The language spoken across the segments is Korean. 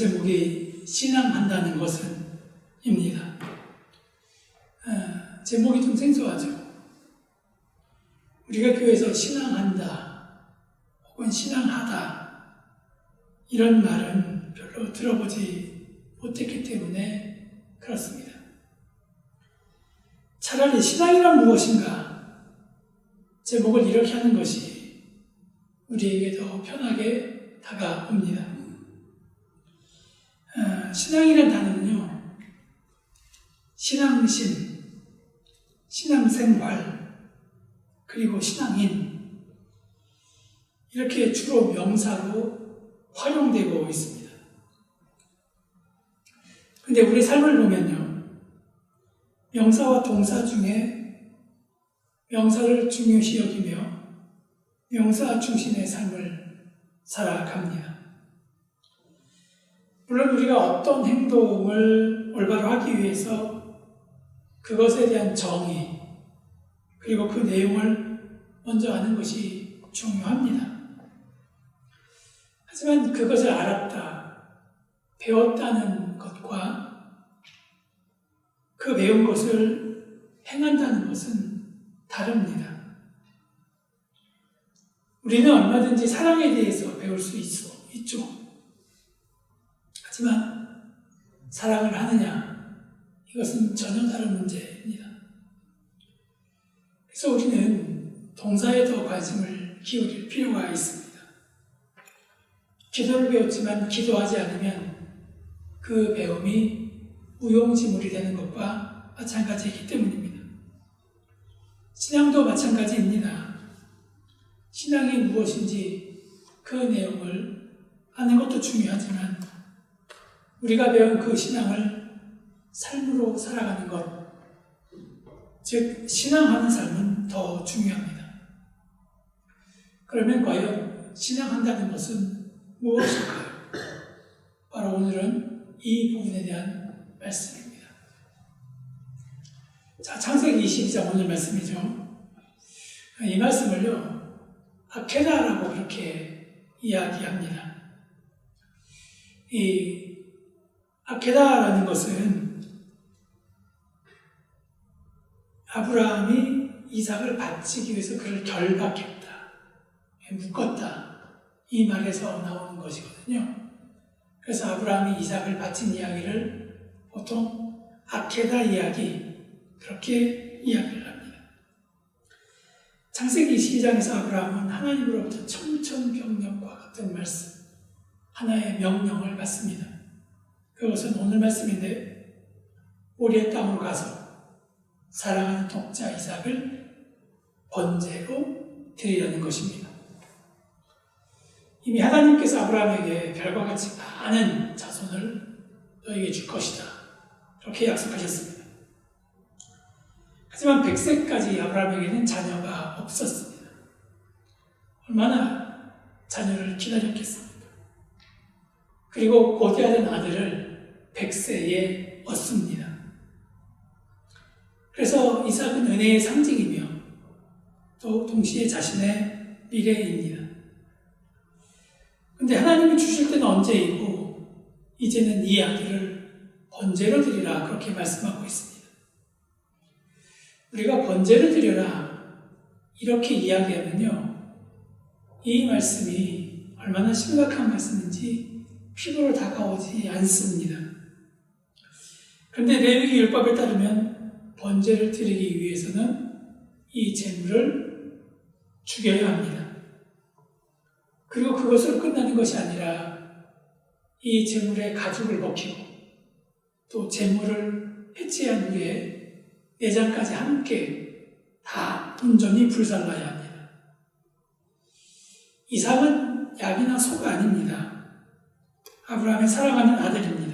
제목이 신앙한다는 것은 입니다. 제목이 좀 생소하죠. 우리가 교회에서 신앙한다 혹은 신앙하다 이런 말은 별로 들어보지 못했기 때문에 그렇습니다. 차라리 신앙이란 무엇인가 제목을 이렇게 하는 것이 우리에게 더 편하게 다가옵니다. 신앙이란 단어는요, 신앙심, 신앙생활, 그리고 신앙인 이렇게 주로 명사로 활용되고 있습니다. 근데 우리 삶을 보면요, 명사와 동사 중에 명사를 중요시 여기며 명사 중심의 삶을 살아갑니다. 물론 우리가 어떤 행동을 올바로 하기 위해서 그것에 대한 정의 그리고 그 내용을 먼저 아는 것이 중요합니다. 하지만 그것을 알았다, 배웠다는 것과 그 배운 것을 행한다는 것은 다릅니다. 우리는 얼마든지 사랑에 대해서 배울 수 있죠. 하지만 사랑을 하느냐, 이것은 전혀 다른 문제입니다. 그래서 우리는 동사에 더 관심을 기울일 필요가 있습니다. 기도를 배웠지만 기도하지 않으면 그 배움이 무용지물이 되는 것과 마찬가지이기 때문입니다. 신앙도 마찬가지입니다. 신앙이 무엇인지 그 내용을 아는 것도 중요하지만 우리가 배운 그 신앙을 삶으로 살아가는 것, 즉 신앙하는 삶은 더 중요합니다. 그러면 과연 신앙한다는 것은 무엇일까요? 바로 오늘은 이 부분에 대한 말씀입니다. 자, 창세기 22장 오늘 말씀이죠. 이 말씀을요, 아케다라고 그렇게 이야기합니다. 이 아케다라는 것은 아브라함이 이삭을 바치기 위해서 그를 결박했다, 묶었다, 이 말에서 나오는 것이거든요. 그래서 아브라함이 이삭을 바친 이야기를 보통 아케다 이야기, 그렇게 이야기를 합니다. 창세기 22장에서 아브라함은 하나님으로부터 청천벽력과 같은 말씀, 하나의 명령을 받습니다. 그것은 오늘 말씀인데, 우리의 땅으로 가서 사랑하는 독자 이삭을 번제로 드리려는 것입니다. 이미 하나님께서 아브라함에게 별과 같이 많은 자손을 너에게 줄 것이다, 그렇게 약속하셨습니다. 하지만 100세까지 아브라함에게는 자녀가 없었습니다. 얼마나 자녀를 기다렸겠습니까? 그리고 고대하던 아들을 100세에 얻습니다. 그래서 이삭은 은혜의 상징이며 또 동시에 자신의 미래입니다. 그런데 하나님이 주실 때는 언제이고 이제는 이 아들을 번제로 드리라, 그렇게 말씀하고 있습니다. 우리가 번제로 드려라 이렇게 이야기하면요, 이 말씀이 얼마나 심각한 말씀인지 피부로 다가오지 않습니다. 그런데 레위기 율법에 따르면 번제를 드리기 위해서는 이 제물을 죽여야 합니다. 그리고 그것으로 끝나는 것이 아니라 이 제물의 가죽을 벗기고 또 제물을 해체한 후에 내장까지 함께 다 온전히 불살라야 합니다. 이삭은 양이나 소가 아닙니다. 아브라함의 사랑하는 아들입니다.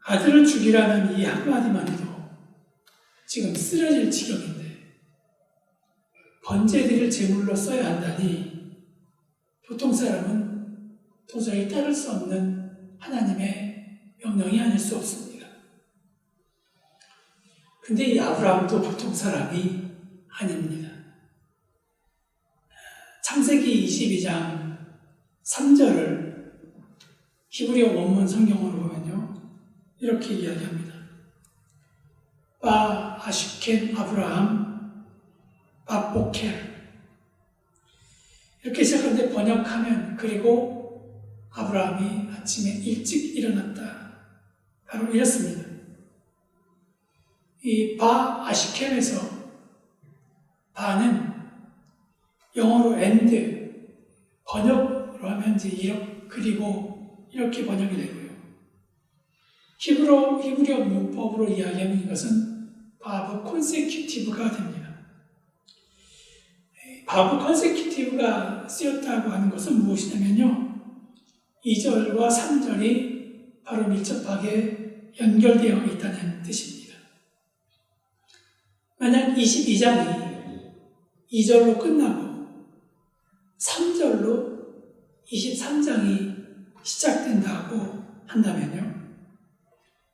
아들을 죽이라는 이 한마디만 해도 지금 쓰러질 지경인데 번제드릴 제물로 써야 한다니 보통 사람은 도저히 따를 수 없는 하나님의 명령이 아닐 수 없습니다. 근데 이 아브라함도 보통 사람이 아닙니다. 창세기 22장 3절을 히브리어 원문 성경으로 보면요, 이렇게 이야기합니다. 바 아슈켄 아브라함 바보켈, 이렇게 시작하는데 번역하면 그리고 아브라함이 아침에 일찍 일어났다, 바로 이렇습니다. 이 바 아시켐에서 바는 영어로 and, 번역으로 하면 이제 그리고 이렇게 번역이 되고요. 히브리어 문법으로 이야기하면 이것은 바브 콘세큐티브가 됩니다. 바브 콘세큐티브가 쓰였다고 하는 것은 무엇이냐면요, 2절과 3절이 바로 밀접하게 연결되어 있다는 뜻입니다. 만약 22장이 2절로 끝나고 3절로 23장이 시작된다고 한다면요,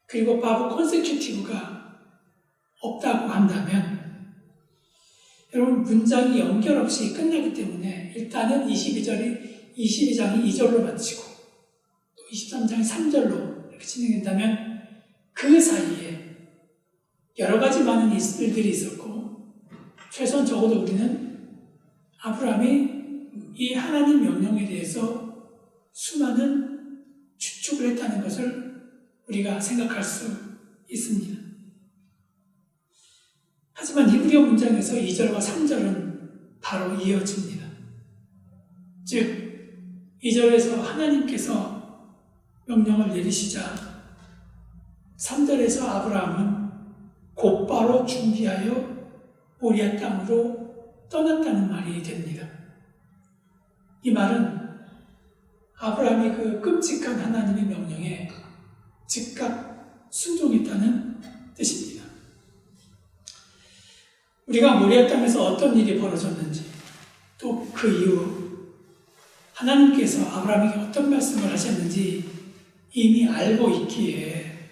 그리고 바브 콘세큐티브가 없다고 한다면, 여러분 문장이 연결 없이 끝나기 때문에 일단은 22장이 2절로 마치고 또 23장이 3절로 이렇게 진행된다면 그 사이에 여러 가지 많은 일들이 있었고, 최소한 적어도 우리는 아브라함이 이 하나님 명령에 대해서 수많은 추측을 했다는 것을 우리가 생각할 수 있습니다. 하지만 히브리어 문장에서 2절과 3절은 바로 이어집니다. 즉 2절에서 하나님께서 명령을 내리시자 3절에서 아브라함은 곧바로 준비하여 모리아 땅으로 떠났다는 말이 됩니다. 이 말은 아브라함이 그 끔찍한 하나님의 명령에 즉각 순종했다는 뜻입니다. 우리가 모리아 땅에서 어떤 일이 벌어졌는지, 또 그 이후 하나님께서 아브라함에게 어떤 말씀을 하셨는지 이미 알고 있기에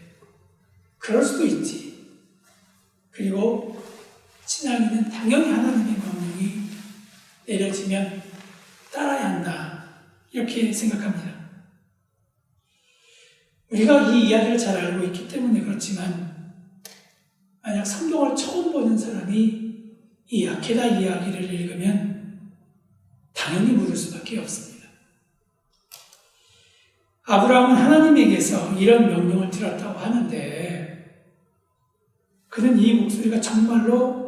그럴 수도 있지, 그리고 신앙인은 당연히 하나님의 명령이 내려지면 따라야 한다, 이렇게 생각합니다. 우리가 이 이야기를 잘 알고 있기 때문에 그렇지만, 만약 성경을 처음 보는 사람이 이 아케다 이야기를 읽으면 당연히 물을 수밖에 없습니다. 아브라함은 하나님에게서 이런 명령을 들었다고 하는데, 그는 이 목소리가 정말로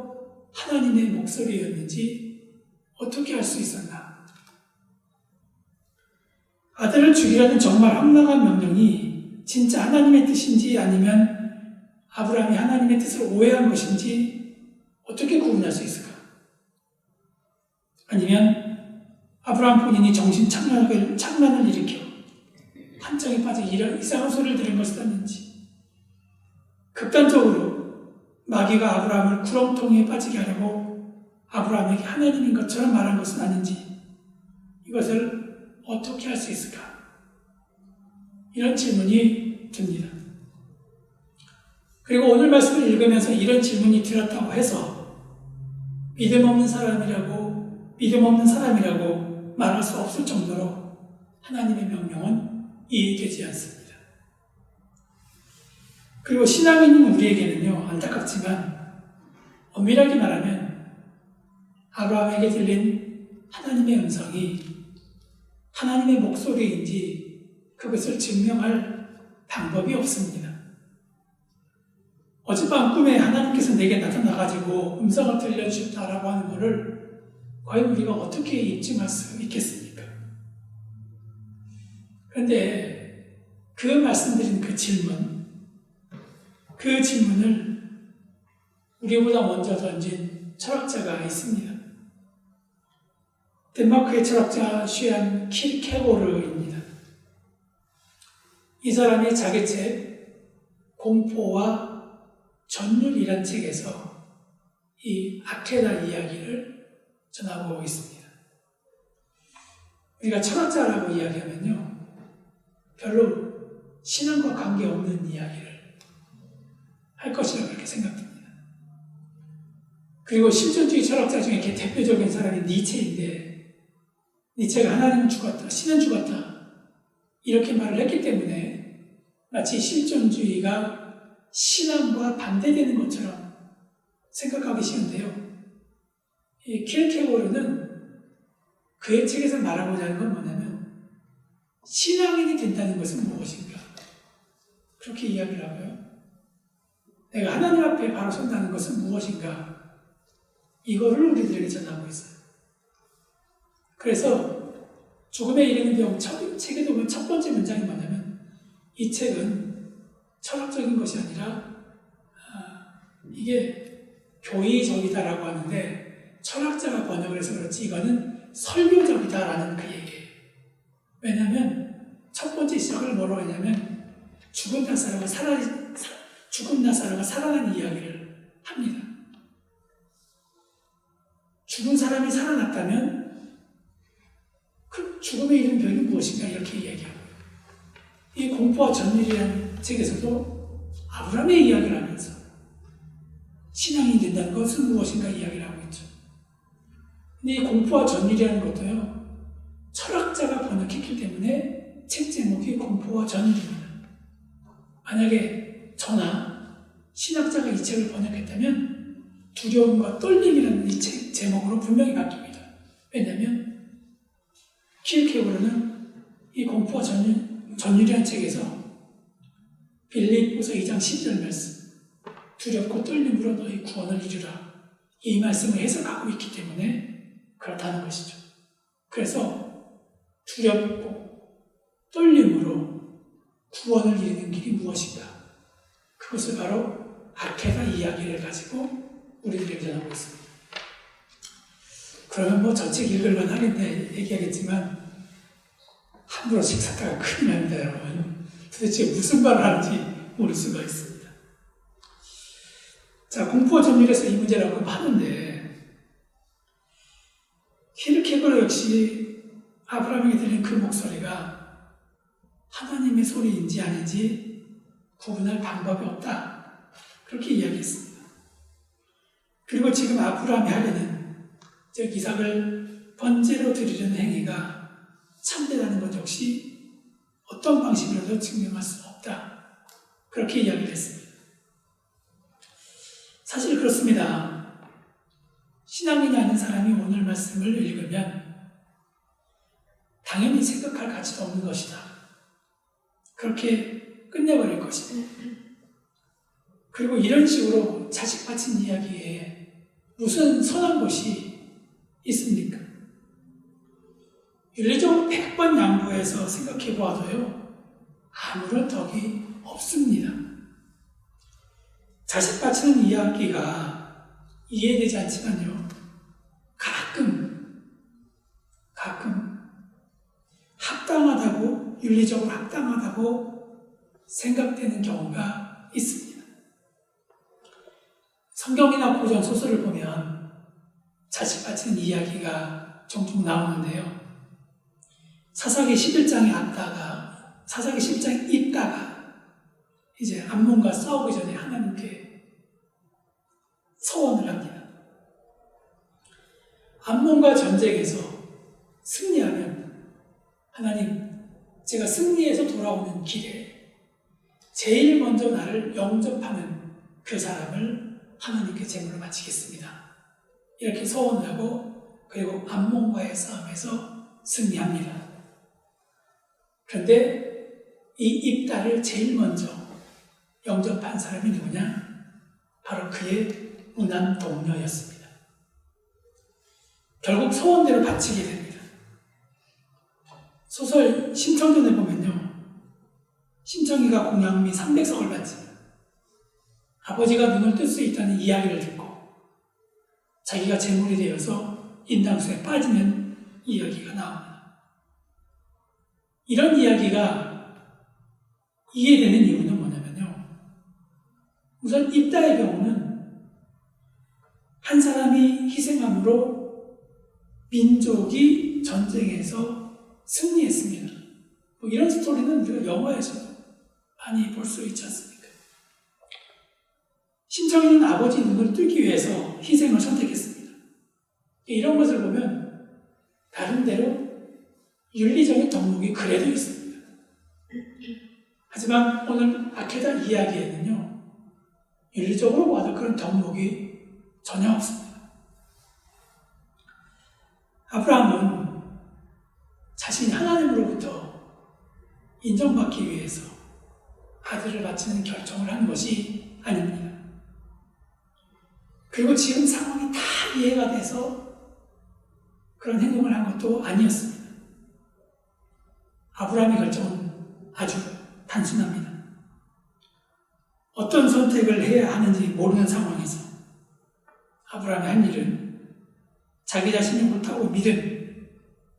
하나님의 목소리였는지 어떻게 알 수 있었나? 아들을 죽이라는 정말 황당한 명령이 진짜 하나님의 뜻인지 아니면 아브라함이 하나님의 뜻을 오해한 것인지 어떻게 구분할 수 있을까? 아니면 아브라함 본인이 정신 착란을 일으켜 한정에 빠져 이런 이상한 소리를 들은 것은 아닌지, 극단적으로 마귀가 아브라함을 구렁텅이에 빠지게 하려고 아브라함에게 하나님인 것처럼 말한 것은 아닌지, 이것을 어떻게 할 수 있을까? 이런 질문이 듭니다. 그리고 오늘 말씀을 읽으면서 이런 질문이 들었다고 해서 믿음 없는 사람이라고 말할 수 없을 정도로 하나님의 명령은 이해되지 않습니다. 그리고 신앙인인 우리에게는요, 안타깝지만 엄밀하게 말하면 아브라함에게 들린 하나님의 음성이 하나님의 목소리인지 그것을 증명할 방법이 없습니다. 어젯밤 꿈에 하나님께서 내게 나타나가지고 음성을 들려주셨다라고 하는 것을 과연 우리가 어떻게 입증할 수 있겠습니까? 그런데 그 말씀드린 그 질문을 우리보다 먼저 던진 철학자가 있습니다. 덴마크의 철학자 슈안 킬케고르입니다. 이 사람이 자기 책 공포와 전율이란 책에서 이 아케다 이야기를 전하고 있습니다. 우리가 철학자라고 이야기하면요, 별로 신앙과 관계없는 이야기를 할 것이라고 그렇게 생각됩니다. 그리고 실존주의 철학자 중에 대표적인 사람이 니체인데, 니체가 하나님은 죽었다, 신은 죽었다, 이렇게 말을 했기 때문에 마치 실존주의가 신앙과 반대되는 것처럼 생각하기 쉬운데요. 이 킬케고르는 그의 책에서 말하고자 하는 건 뭐냐면 신앙인이 된다는 것은 무엇인가? 그렇게 이야기를 하고요. 내가 하나님 앞에 바로 선다는 것은 무엇인가? 이거를 우리들에게 전하고 있어요. 그래서 죽음에 이르는 병 책에 보면 첫 번째 문장이 뭐냐면 이 책은 철학적인 것이 아니라 이게 교의적이다라고 하는데 철학자가 번역을 해서 그렇지 이거는 설교적이다라는 그 얘기예요. 왜냐하면 첫 번째 시작을 뭐라고 하냐면 죽은 나사로가 살아난 이야기를 합니다. 죽은 사람이 살아났다면 그 죽음에 이른 병이 무엇인가 이렇게 이야기하고요. 이 공포와 전율이라는 책에서도 아브라함의 이야기를 하면서 신앙이 된다는 것은 무엇인가 이야기를 하고 있죠. 근데 이 공포와 전율이라는 것도요. 철학자가 번역했기 때문에 책 제목이 공포와 전율입니다. 만약에 저나 신학자가 이 책을 번역했다면 두려움과 떨림이라는 이 책 제목으로 분명히 바뀝니다. 왜냐하면 킬케고르는 이 공포와 전율이라는 책에서 빌립보서 2장 10절 말씀 두렵고 떨림으로 너희 구원을 이루라 이 말씀을 해석하고 있기 때문에 그렇다는 것이죠. 그래서 두렵고 떨림으로 구원을 이루는 길이 무엇인가? 그것을 바로 아케다 이야기를 가지고 우리들에게 전하고 있습니다. 그러면 뭐 저 책 읽을만 하겠네 얘기하겠지만 함부로 책 샀다가 큰일 납니다, 여러분. 도대체 무슨 말을 하는지 모를 수가 있습니다. 자, 공포와 전율에서 이 문제라고 하는데 킬케고르 역시 아브라함에게 들린 그 목소리가 하나님의 소리인지 아닌지 구분할 방법이 없다. 그렇게 이야기했습니다. 그리고 지금 아브라함이 하려는 즉 이삭을 번제로 드리려는 행위가 참되다는 것 역시 어떤 방식으로도 증명할 수 없다. 그렇게 이야기를 했습니다. 사실 그렇습니다. 신앙인이 아닌 사람이 오늘 말씀을 읽으면 당연히 생각할 가치도 없는 것이다. 그렇게 끝내버릴 것이다. 그리고 이런 식으로 자식 바친 이야기에 무슨 선한 것이 있습니까? 윤리적으로 100번 양보해서 생각해 보아도요, 아무런 덕이 없습니다. 자식 바치는 이야기가 이해되지 않지만요, 가끔 합당하다고, 윤리적으로 합당하다고 생각되는 경우가 있습니다. 성경이나 고전 소설을 보면 자식 바치는 이야기가 종종 나오는데요. 사사기 11장에 사사기 10장에 있다가 이제 암몬과 싸우기 전에 하나님께 서원을 합니다. 암몬과 전쟁에서 승리하면 하나님, 제가 승리해서 돌아오는 길에 제일 먼저 나를 영접하는 그 사람을 하나님께 제물로 바치겠습니다. 이렇게 서원을 하고 그리고 암몬과의 싸움에서 승리합니다. 그런데 이 입다를 제일 먼저 영접한 사람이 누구냐? 바로 그의 무난 동료였습니다. 결국 소원대로 바치게 됩니다. 소설 심청전에 보면요, 심청이가 공양미 300석을 바칩니다. 아버지가 눈을 뜰 수 있다는 이야기를 듣고 자기가 제물이 되어서 인당수에 빠지는 이야기가 나옵니다. 이런 이야기가 이해되는 이유는 뭐냐면요, 우선 입다의 경우는 한 사람이 희생함으로 민족이 전쟁에서 승리했습니다. 뭐 이런 스토리는 우리가 영화에서도 많이 볼 수 있지 않습니까? 심청이는 아버지 눈을 뜨기 위해서 희생을 선택했습니다. 이런 것을 보면 나름대로 윤리적인 덕목이 그래도 있습니다. 하지만 오늘 아케다 이야기에는요, 윤리적으로 봐도 그런 덕목이 전혀 없습니다. 아브라함은 자신이 하나님으로부터 인정받기 위해서 아들을 바치는 결정을 한 것이 아닙니다. 그리고 지금 상황이 다 이해가 돼서 그런 행동을 한 것도 아니었습니다. 아브라함의 결정은 아주 단순합니다. 어떤 선택을 해야 하는지 모르는 상황에서 아브라함이 한 일은 자기 자신이 옳다고 믿은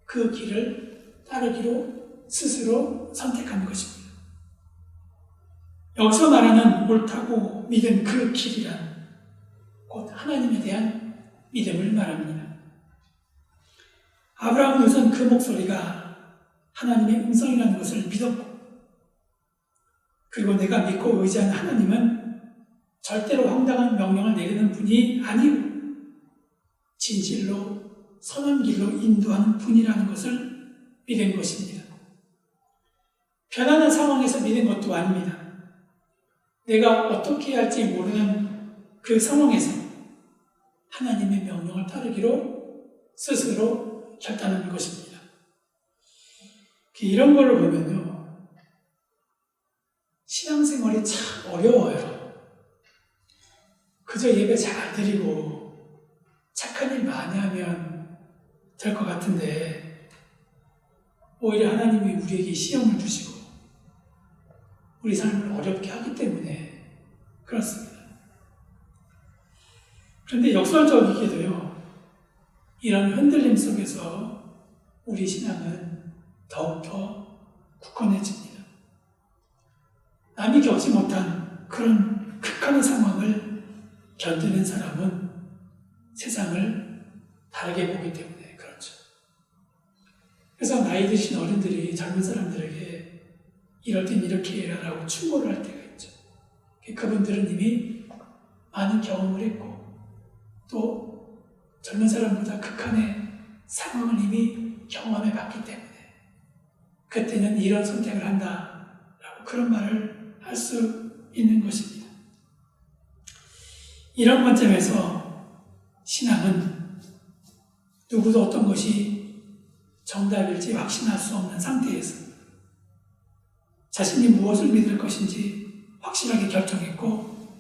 그 길을 따르기로 스스로 선택한 것입니다. 여기서 말하는 옳다고 믿은 그 길이란 곧 하나님에 대한 믿음을 말합니다. 아브라함은 우선 그 목소리가 하나님의 음성이라는 것을 믿었고, 그리고 내가 믿고 의지하는 하나님은 절대로 황당한 명령을 내리는 분이 아니고 진실로 선한 길로 인도하는 분이라는 것을 믿은 것입니다. 편안한 상황에서 믿은 것도 아닙니다. 내가 어떻게 해야 할지 모르는 그 상황에서 하나님의 명령을 따르기로 스스로 결단하는 것입니다. 이런 걸로 보면요, 신앙생활이 참 어려워요. 그저 예배 잘 드리고 착한 일 많이 하면 될 것 같은데 오히려 하나님이 우리에게 시험을 주시고 우리 삶을 어렵게 하기 때문에 그렇습니다. 그런데 역설적이게도요, 이런 흔들림 속에서 우리 신앙은 더욱더 굳건해집니다. 남이 겪지 못한 그런 극한의 상황을 견디는 사람은 세상을 다르게 보기 때문에 그렇죠. 그래서 나이 드신 어른들이 젊은 사람들에게 이럴 땐 이렇게 해라라고 충고를 할 때가 있죠. 그분들은 이미 많은 경험을 했고 또 젊은 사람보다 극한의 상황을 이미 경험해 봤기 때문에 그때는 이런 선택을 한다라고 그런 말을 할 수 있는 것입니다. 이런 관점에서 신앙은 누구도 어떤 것이 정답일지 확신할 수 없는 상태에서 자신이 무엇을 믿을 것인지 확실하게 결정했고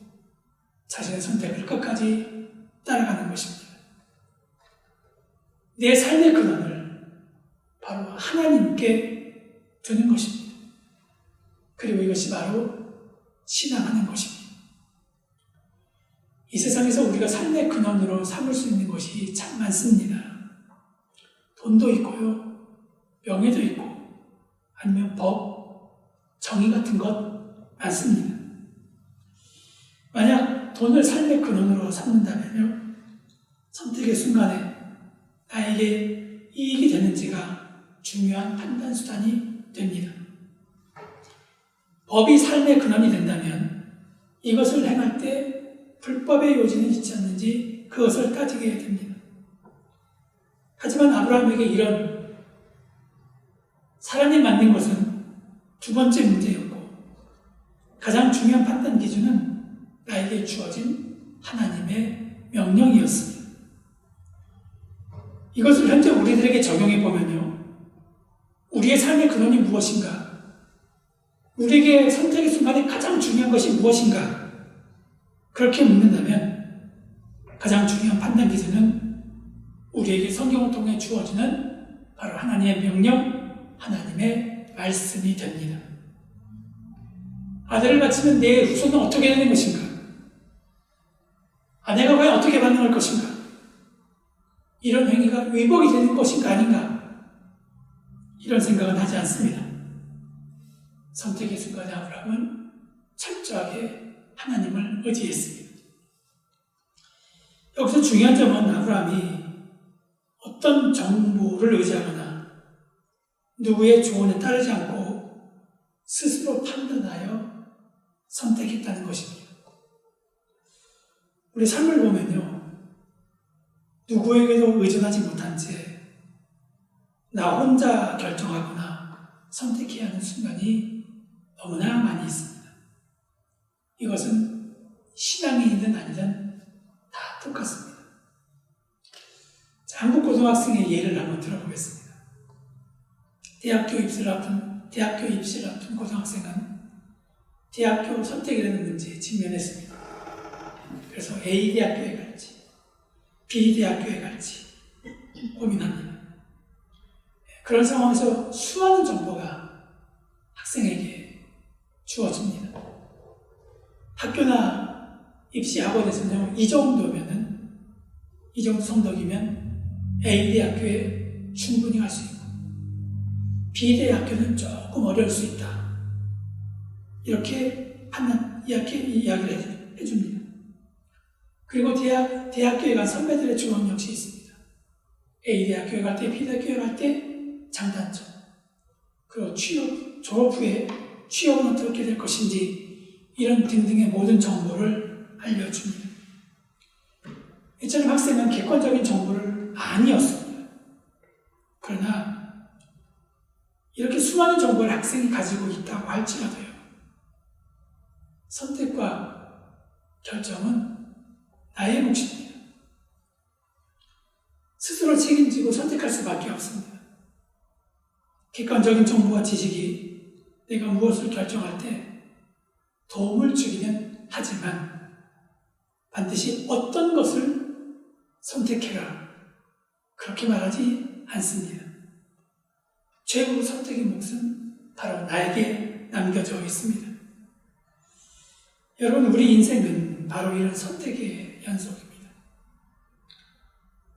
자신의 선택을 끝까지 따라가는 것입니다. 내 삶의 근원을 바로 하나님께 두는 것입니다. 그리고 이것이 바로 신앙하는 것입니다. 이 세상에서 우리가 삶의 근원으로 삼을 수 있는 것이 참 많습니다. 돈도 있고요, 명예도 있고, 아니면 법, 정의 같은 것 많습니다. 만약 돈을 삶의 근원으로 삼는다면요, 선택의 순간에 나에게 이익이 되는지가 중요한 판단 수단이 됩니다. 법이 삶의 근원이 된다면 이것을 행할 때 불법의 요지는 있지 않는지 그것을 따지게 됩니다. 하지만 아브라함에게 이런 사람이 만든 것은 두 번째 문제였고 가장 중요한 판단 기준은 나에게 주어진 하나님의 명령이었습니다. 이것을 현재 우리들에게 적용해 보면요, 우리의 삶의 근원이 무엇인가? 우리에게 선택의 순간에 가장 중요한 것이 무엇인가? 그렇게 묻는다면 가장 중요한 판단 기준은 우리에게 성경을 통해 주어지는 바로 하나님의 명령, 하나님의 말씀이 됩니다. 아들을 바치면 내 후손은 어떻게 되는 것인가? 아내가 과연 어떻게 반응할 것인가? 이런 행위가 위법이 되는 것인가 아닌가? 이런 생각은 하지 않습니다. 선택의 순간에 아브라함은 철저하게 하나님을 의지했습니다. 여기서 중요한 점은 아브라함이 어떤 정보를 의지하거나 누구의 조언에 따르지 않고 스스로 판단하여 선택했다는 것입니다. 우리 삶을 보면요, 누구에게도 의존하지 못한 채 나 혼자 결정하거나 선택해야 하는 순간이 너무나 많이 있습니다. 이것은 신앙인이든 아니든 다 똑같습니다. 자, 한국 고등학생의 예를 한번 들어보겠습니다. 대학교 입시를 앞둔 고등학생은 대학교 선택이라는 문제에 직면했습니다. 그래서 A 대학교에 갈지 B 대학교에 갈지 고민합니다. 그런 상황에서 수많은 정보가 학생에게 주어집니다. 학교나 입시 학원에서는 이 정도 성적이면 A 대학교에 충분히 갈 수 있고 B 대학교는 조금 어려울 수 있다. 이렇게 이야기를 해줍니다. 그리고 대학교에 간 선배들의 조언 역시 있습니다. A 대학교에 갈 때, B 대학교에 갈 때 장단점, 그리고 졸업 후에 취업은 어떻게 될 것인지 이런 등등의 모든 정보를 알려줍니다. 이처럼 학생은 객관적인 정보를 아니었습니다. 그러나 이렇게 수많은 정보를 학생이 가지고 있다고 할지라도요, 선택과 결정은 나의 몫입니다. 스스로 책임지고 선택할 수밖에 없습니다. 객관적인 정보와 지식이 내가 무엇을 결정할 때 도움을 주기는 하지만 반드시 어떤 것을 선택해라 그렇게 말하지 않습니다. 최후 선택의 몫은 바로 나에게 남겨져 있습니다. 여러분, 우리 인생은 바로 이런 선택의 연속입니다.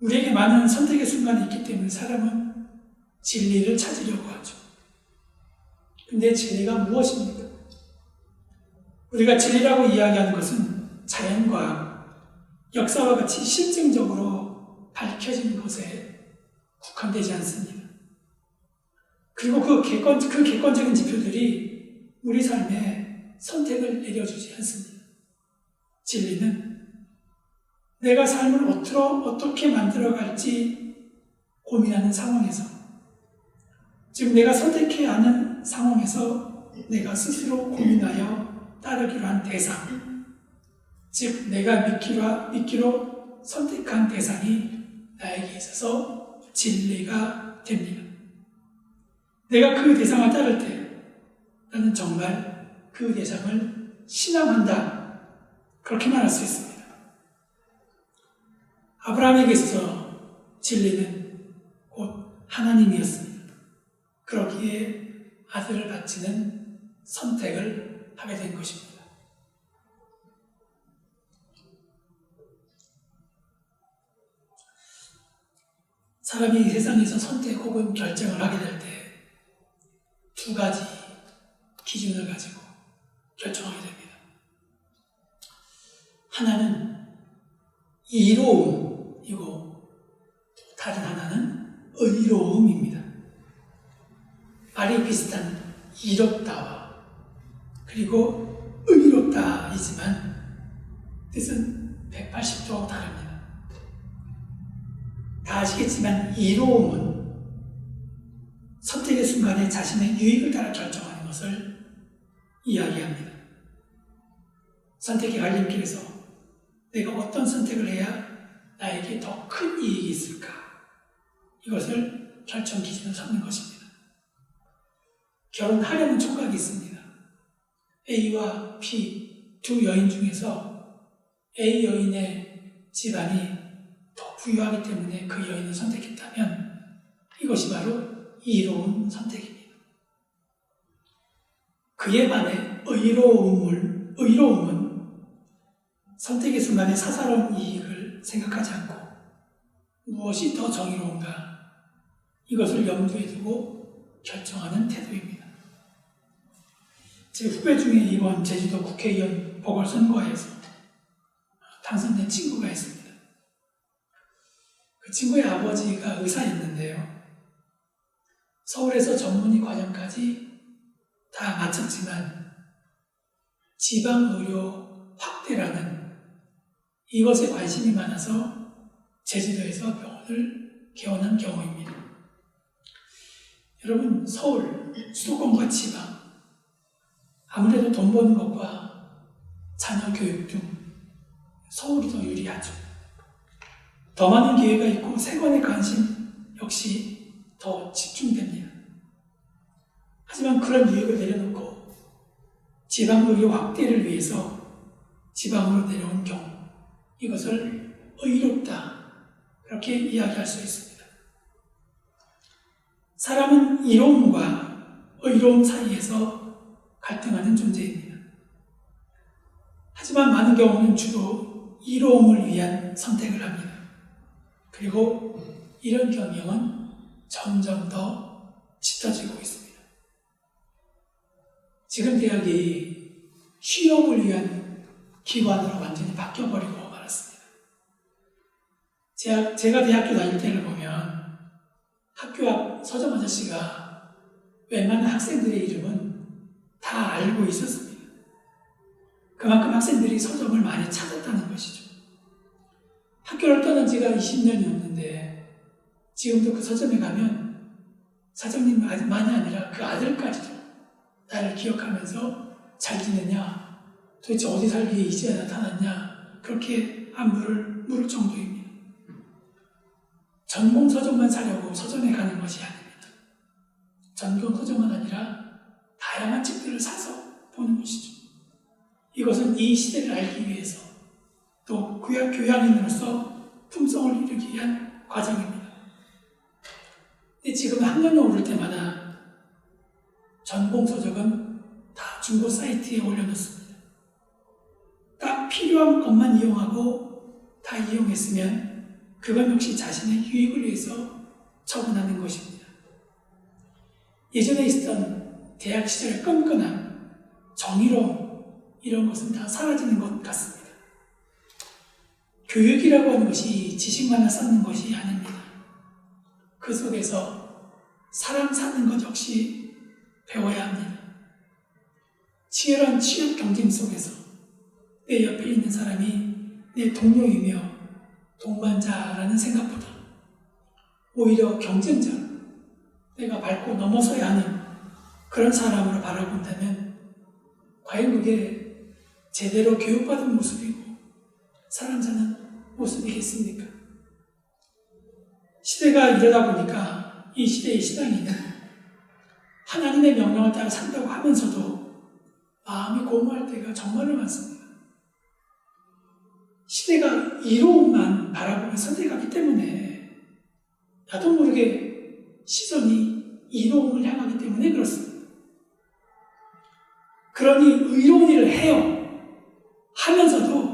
우리에게 많은 선택의 순간이 있기 때문에 사람은 진리를 찾으려고 하죠. 근데 진리가 무엇입니까? 우리가 진리라고 이야기하는 것은 자연과 역사와 같이 실증적으로 밝혀진 것에 국한되지 않습니다. 그리고 그 객관적인 지표들이 우리 삶에 선택을 내려주지 않습니다. 진리는 내가 삶을 어떻게 만들어갈지 고민하는 상황에서, 지금 내가 선택해야 하는 상황에서 내가 스스로 고민하여 따르기로 한 대상, 즉 내가 믿기로 선택한 대상이 나에게 있어서 진리가 됩니다. 내가 그 대상을 따를 때 나는 정말 그 대상을 신앙한다, 그렇게 말할 수 있습니다. 아브라함에게 있어서 진리는 곧 하나님이었습니다. 그러기에 아들을 바치는 선택을 하게 된 것입니다. 사람이 세상에서 선택 혹은 결정을 하게 될 때 두 가지 기준을 가지고 결정하게 됩니다. 하나는 이로움이고 다른 하나는 의로움입니다. 말이 비슷한 이롭다와 그리고 의롭다이지만 뜻은 180도 다릅니다. 다 아시겠지만 이로움은 선택의 순간에 자신의 유익을 따라 결정하는 것을 이야기합니다. 선택의 갈림길에서 내가 어떤 선택을 해야 나에게 더 큰 이익이 있을까? 이것을 결정 기준으로 삼는 것입니다. 결혼하려는 총각이 있습니다. A와 B 두 여인 중에서 A 여인의 집안이 더 부유하기 때문에 그 여인을 선택했다면 이것이 바로 이로운 선택입니다. 그에 반해 의로움은 선택의 순간에 사사로운 이익을 생각하지 않고 무엇이 더 정의로운가, 이것을 염두에 두고 결정하는 태도입니다. 제 후배 중에 이번 제주도 국회의원 보궐선거에서 당선된 친구가 있습니다. 그 친구의 아버지가 의사였는데요, 서울에서 전문의 과정까지 다 마쳤지만 지방의료 확대라는 이것에 관심이 많아서 제주도에서 병원을 개원한 경우입니다. 여러분, 서울, 수도권과 지방, 아무래도 돈 버는 것과 자녀 교육 중 서울이 더 유리하죠. 더 많은 기회가 있고 세관의 관심 역시 더 집중됩니다. 하지만 그런 유익을 내려놓고 지방의료 확대를 위해서 지방으로 내려온 경우 이것을 의롭다 그렇게 이야기할 수 있습니다. 사람은 이로움과 의로움 사이에서 갈등하는 존재입니다. 하지만 많은 경우는 주로 이로움을 위한 선택을 합니다. 그리고 이런 경향은 점점 더 짙어지고 있습니다. 지금 대학이 취업을 위한 기관으로 완전히 바뀌어버리고 말았습니다. 제가 대학교 다닐 때를 보면 학교 앞 서점 아저씨가 웬만한 학생들의 이름은 다 알고 있었습니다. 그만큼 학생들이 서점을 많이 찾았다는 것이죠. 학교를 떠난 지가 20년이 넘는데 지금도 그 서점에 가면 사장님만이 아니라 그 아들까지도 나를 기억하면서 잘 지내냐, 도대체 어디 살기에 이제 나타났냐, 그렇게 안부를 물을 정도입니다. 전공 서점만 사려고 서점에 가는 것이 아닙니다. 전공 서점은 아니라 다양한 책들을 사서 보는 것이죠. 이것은 이 시대를 알기 위해서 또 교양인으로서 품성을 이루기 위한 과정입니다. 근데 지금 학년이 오를 때마다 전공 서적은 다 중고 사이트에 올려놓습니다. 딱 필요한 것만 이용하고 다 이용했으면 그건 역시 자신의 유익을 위해서 처분하는 것입니다. 예전에 있었던 대학 시절의 끈끈함, 정의로움 이런 것은 다 사라지는 것 같습니다. 교육이라고 하는 것이 지식만을 쌓는 것이 아닙니다. 그 속에서 사람 사는 것 역시 배워야 합니다. 치열한 취업 경쟁 속에서 내 옆에 있는 사람이 내 동료이며 동반자라는 생각보다 오히려 경쟁자, 내가 밟고 넘어서야 하는 그런 사람으로 바라본다면 과연 그게 제대로 교육받은 모습이고 사람 사는 모습이겠습니까? 시대가 이러다 보니까 이 시대의 신앙인은 하나님의 명령을 따라 산다고 하면서도 마음이 공허할 때가 정말로 많습니다. 시대가 이로움만 바라보며 선택하기 때문에 나도 모르게 시선이 이로움을 향하기 때문에 그렇습니다. 그러니 의로운 일을 해요. 하면서도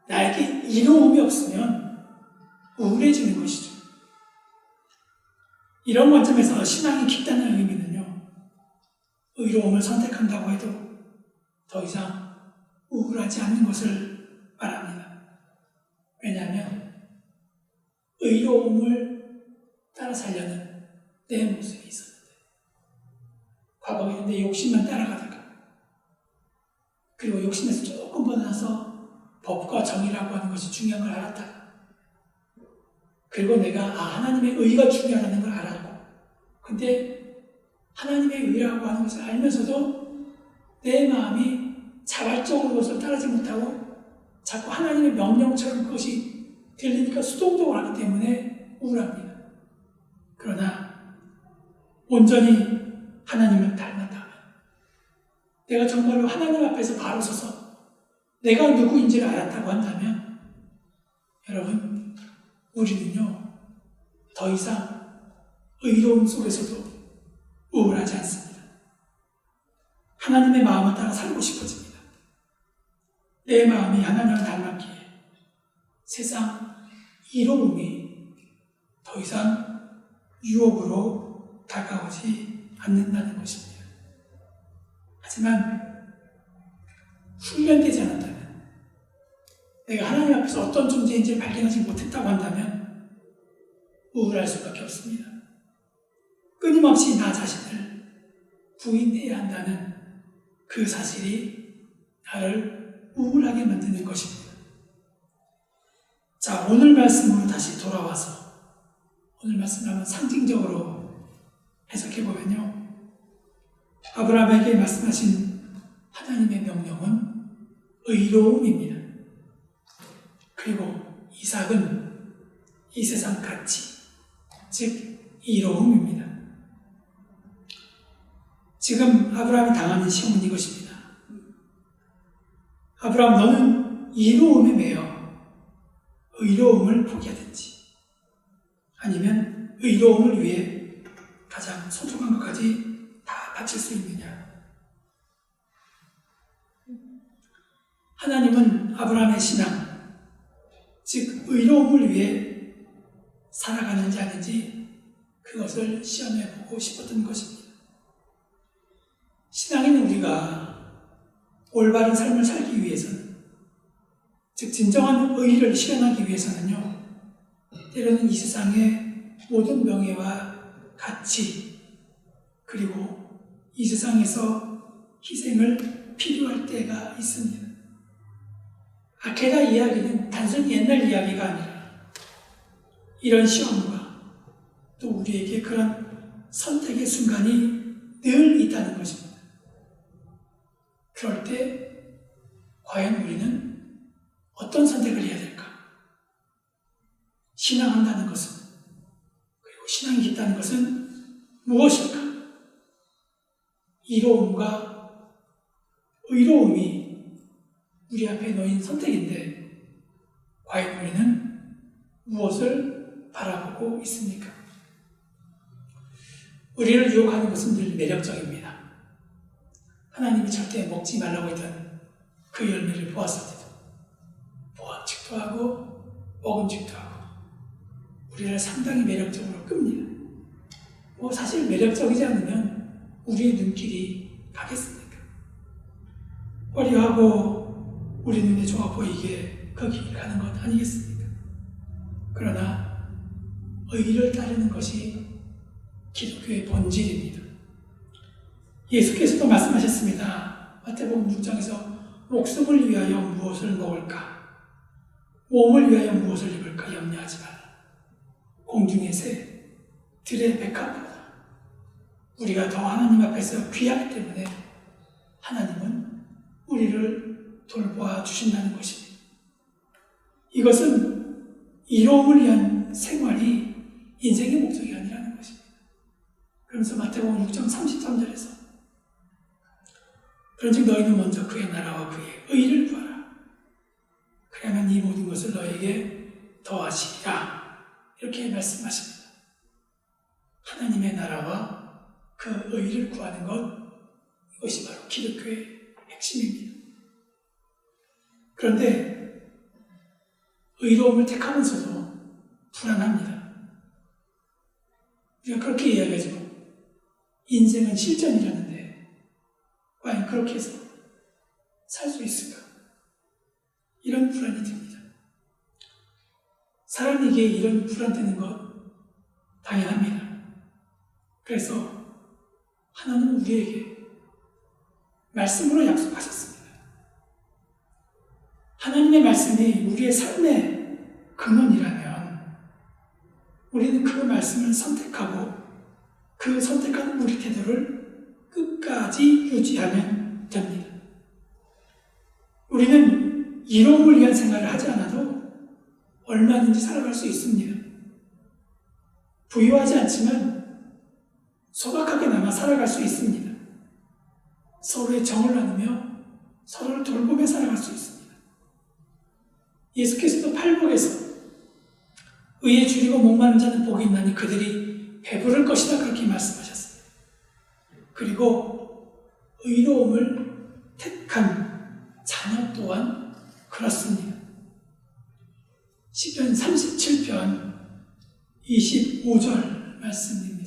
나에게 이로움이 없으면 우울해지는 것이죠. 이런 관점에서 신앙이 깊다는 의미는요, 의로움을 선택한다고 해도 더 이상 우울하지 않는 것을 말합니다. 왜냐하면 의로움을 따라 살려는 내 모습이 있었는데 과거에 내 욕심만 따라가다가 그리고 욕심에서 조금 벗어나서 법과 정의라고 하는 것이 중요한 걸 알았다가 그리고 내가 하나님의 의가 중요하다는 걸 알았고 근데 하나님의 의라고 하는 것을 알면서도 내 마음이 자발적으로 그것을 따르지 못하고 자꾸 하나님의 명령처럼 그것이 들리니까 수동적으로 하기 때문에 우울합니다. 그러나 온전히 하나님을 닮았다면 내가 정말로 하나님 앞에서 바로 서서 내가 누구인지를 알았다고 한다면 여러분 우리는요 더 이상 의로움 속에서도 우울하지 않습니다. 하나님의 마음을 따라 살고 싶어집니다. 내 마음이 하나님을 닮았기에 세상 이로움이 더 이상 유혹으로 다가오지 않는다는 것입니다. 하지만 훈련되지 않았다면 내가 하나님 앞에서 어떤 존재인지를 발견하지 못했다고 한다면 우울할 수밖에 없습니다. 끊임없이 나 자신을 부인해야 한다는 그 사실이 나를 우울하게 만드는 것입니다. 자, 오늘 말씀으로 다시 돌아와서 오늘 말씀을 한번 상징적으로 해석해보면요. 아브라함에게 말씀하신 하나님의 명령은 의로움입니다. 그리고 이삭은 이 세상 가치, 즉 이로움입니다. 지금 아브라함이 당하는 시험은 이것입니다. 아브라함, 너는 이로움에 매여 의로움을 포기하든지 아니면 의로움을 위해 가장 소중한 것까지 다 바칠 수 있느냐. 하나님은 아브라함의 신앙, 즉 의로움을 위해 살아가는지 아닌지 그것을 시험해보고 싶었던 것입니다. 신앙인 우리가 올바른 삶을 살기 위해서는, 즉 진정한 의의를 실현하기 위해서는요, 때로는 이 세상의 모든 명예와 가치, 그리고 이 세상에서 희생을 필요할 때가 있습니다. 아케다 이야기는 단순히 옛날 이야기가 아니라 이런 시험과 또 우리에게 그런 선택의 순간이 늘 있다는 것입니다. 그럴 때 과연 우리는 어떤 선택을 해야 될까? 신앙한다는 것은, 그리고 신앙이 깊다는 것은 무엇일까? 이로움과 의로움이 우리 앞에 놓인 선택인데 과연 우리는 무엇을 바라보고 있습니까? 우리를 유혹하는 것은 늘 매력적입니다. 하나님이 절대 먹지 말라고 했던 그 열매를 보았을 때도 보암직도 하고 먹음직도 하고 우리를 상당히 매력적으로 끕니다. 사실 매력적이지 않으면 우리의 눈길이 가겠습니까? 화려하고 우리 눈에 좋아 보이게 거기 가는 것 아니겠습니까? 그러나 의를 따르는 것이 기독교의 본질입니다. 예수께서도 말씀하셨습니다. 마태복음 6장에서 목숨을 위하여 무엇을 먹을까? 몸을 위하여 무엇을 입을까? 염려하지 말라. 공중의 새, 들의 백합보다 우리가 더 하나님 앞에서 귀하기 때문에 하나님은 우리를 돌보아 주신다는 것입니다. 이것은 이로움을 위한 생활이 인생의 목적이 아니라는 것입니다. 그러면서 마태복음 6장 33절에서 그런즉 너희는 먼저 그의 나라와 그의 의를 구하라. 그러면 이 모든 것을 너에게 더하시리라. 이렇게 말씀하십니다. 하나님의 나라와 그 의를 구하는 것, 이것이 바로 기독교의 핵심입니다. 그런데 의로움을 택하면서도 불안합니다. 우리가 그렇게 이야기하죠. 인생은 실전이라는데 과연 그렇게 해서 살 수 있을까? 이런 불안이 듭니다. 사람에게 이런 불안되는 것 당연합니다. 그래서 하나님은 우리에게 말씀으로 약속하셨습니다. 하나님의 말씀이 우리의 삶의 근원이라면 우리는 그 말씀을 선택하고 그 선택한 우리 태도를 끝까지 유지하면 됩니다. 우리는 이로움을 위한 생활을 하지 않아도 얼마든지 살아갈 수 있습니다. 부유하지 않지만 소박하게나마 살아갈 수 있습니다. 서로의 정을 나누며 서로를 돌보며 살아갈 수 있습니다. 예수께서도 팔복에서 의에 줄이고 목마른 자는 복이 있나니 그들이 배부를 것이다 그렇게 말씀하셨어요. 그리고 의로움을 택한 자녀 또한 그렇습니다. 시편 37편 25절 말씀입니다.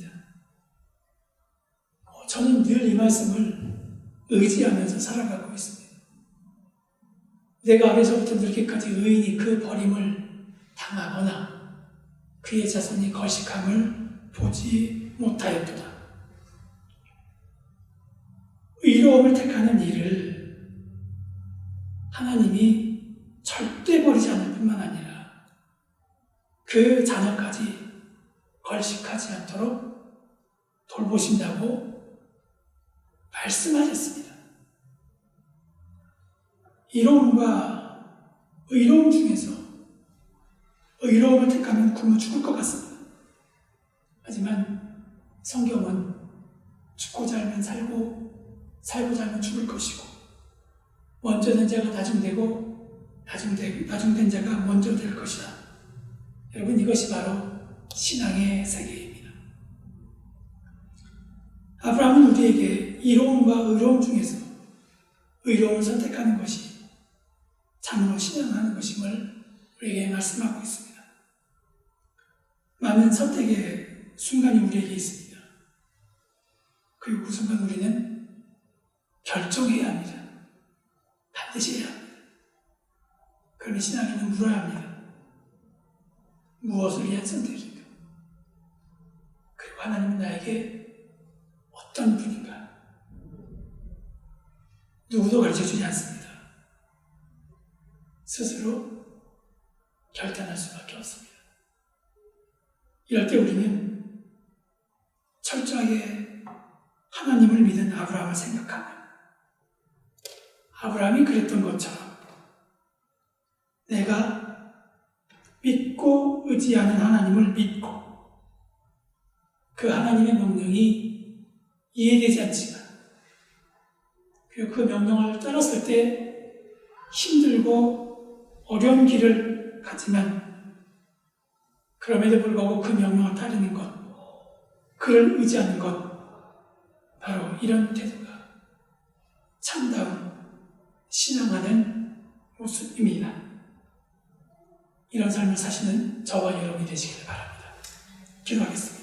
저는 늘 이 말씀을 의지하면서 살아가고 있습니다. 내가 어려서부터 늙기까지 의인이 그 버림을 당하거나 그의 자손이 거식함을 보지 못하였도다. 의로움을 택하는 일을 하나님이 절대 버리지 않을 뿐만 아니라 그 자녀까지 걸식하지 않도록 돌보신다고 말씀하셨습니다. 이로움과 의로움 중에서 의로움을 택하면 굶어 죽을 것 같습니다. 하지만 성경은 죽고자 하면 살고 살고자 하면 죽을 것이고 먼저 된 자가 나중되고 나중된 자가 먼저 될 것이다. 여러분, 이것이 바로 신앙의 세계입니다. 아브라함은 우리에게 이로움과 의로움 중에서 의로움을 선택하는 것이 참으로 신앙하는 것임을 우리에게 말씀하고 있습니다. 많은 선택의 순간이 우리에게 있습니다. 그리고 그 순간 우리는 결정해야 합니다. 반드시 해야 합니다. 그러면 신앙인은 물어야 합니다. 무엇을 위한 선택인가? 그리고 하나님은 나에게 어떤 분인가? 누구도 가르쳐주지 않습니다. 스스로 결단할 수밖에 없습니다. 이럴 때 우리는 철저하게 하나님을 믿은 아브라함을 생각하면 아브라함이 그랬던 것처럼 내가 믿고 의지하는 하나님을 믿고 그 하나님의 명령이 이해되지 않지만 그리고 그 명령을 따랐을 때 힘들고 어려운 길을 가지만 그럼에도 불구하고 그 명령을 따르는 것, 그를 의지하는 것, 바로 이런 태도가 참다운 신앙하는 모습입니다. 이런 삶을 사시는 저와 여러분이 되시길 바랍니다. 기도하겠습니다.